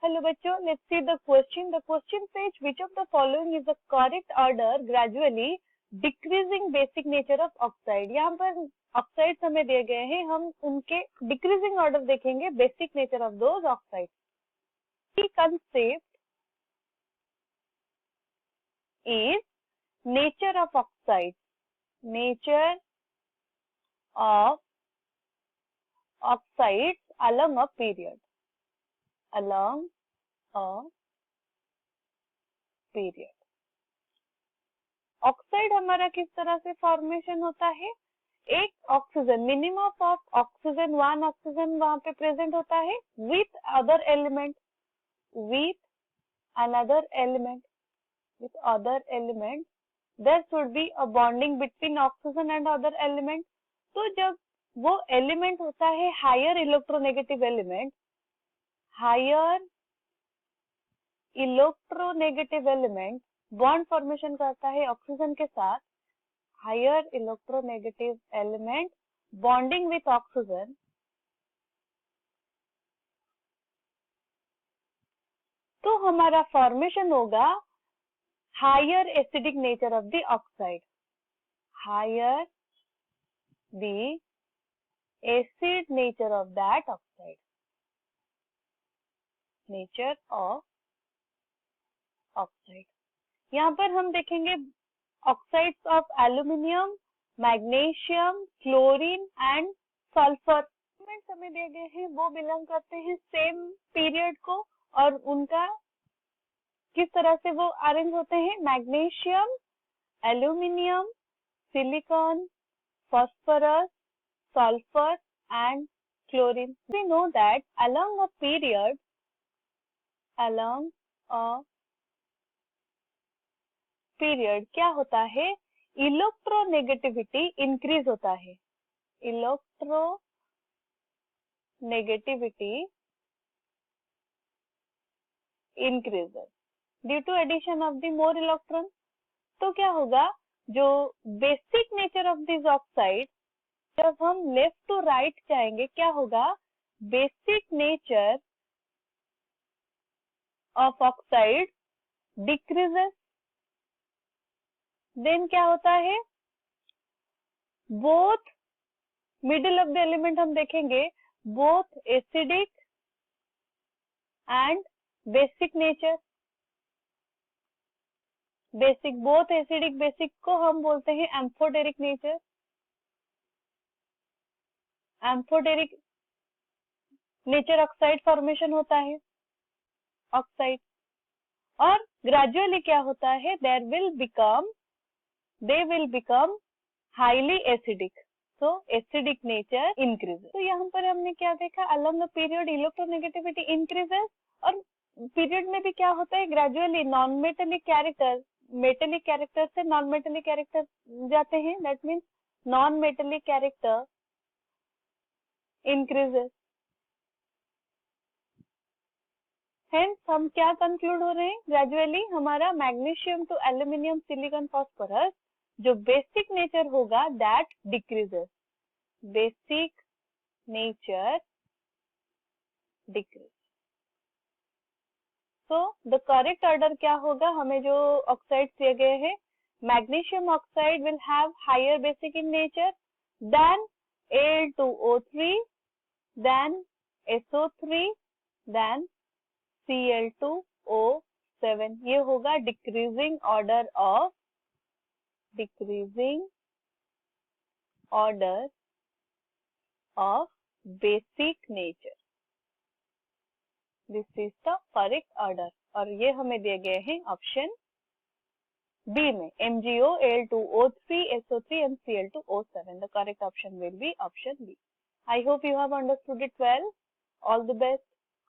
Hello बच्चों, let's see the question. The question says which of the following is the correct order gradually decreasing basic nature of oxide. यहाँ पर oxides हमें दिए गए हैं, हम उनके decreasing order देखेंगे, basic nature of those oxides. The concept is nature of oxides. Nature of oxides along a period. Along a period. Oxide हमारा किस तरह से फॉर्मेशन होता है, एक oxygen minimum of oxygen 1 oxygen वहां पे प्रेजेंट होता है with other element there should be a bonding between oxygen and other element. तो जब वो एलिमेंट होता है higher electronegative element bond formation करता है ऑक्सीजन के साथ. Higher electronegative element bonding with oxygen, तो हमारा फॉर्मेशन होगा higher acidic nature of the oxide. Higher the acid nature of that oxide. Nature of oxide. यहाँ पर हम देखेंगे oxides of aluminium, magnesium, chlorine and sulphur. Elements हमें दिए गए हैं वो बिलोंग करते हैं सेम पीरियड को, और उनका किस तरह से वो अरेंज होते हैं. Magnesium, aluminium, silicon, phosphorus, sulfur and chlorine. We know that along a period क्या होता है, इलेक्ट्रोनेगेटिविटी इंक्रीज होता है. Electronegativity increases due to addition of the more electron. तो क्या होगा, जो basic nature of this oxide, जब हम लेफ्ट टू राइट जाएंगे क्या होगा, basic nature of oxide decreases. Then क्या होता है, both middle of the element हम देखेंगे, both acidic and basic nature. Basic, both acidic basic को हम बोलते हैं amphoteric nature. Amphoteric nature oxide formation होता है ऑक्साइड. और ग्रेजुअली क्या होता है, they will become highly acidic. So acidic nature increases. तो यहाँ पर हमने क्या देखा, along the period electronegativity increases. और पीरियड में भी क्या होता है, gradually non metallic character, metallic character से नॉन मेटेलिक कैरेक्टर जाते हैं. That means non metallic character increases. Hence हम क्या कंक्लूड हो रहे हैं, ग्रेजुअली हमारा magnesium two aluminium, silicon, phosphorus जो बेसिक नेचर होगा that decreases. Basic nature decrease. तो द करेक्ट ऑर्डर क्या होगा, हमें जो ऑक्साइड दिए गए हैं, magnesium oxide will have higher basic in nature than Al2O3, then SO3, then Cl2O7. ये होगा decreasing order of basic nature. This is the correct order. और ये हमें दिए गए हैं ऑप्शन बी में, MgO, Al2O3, SO3 and Cl2O7. The correct option will be option B. I hope you have understood it well. All the best.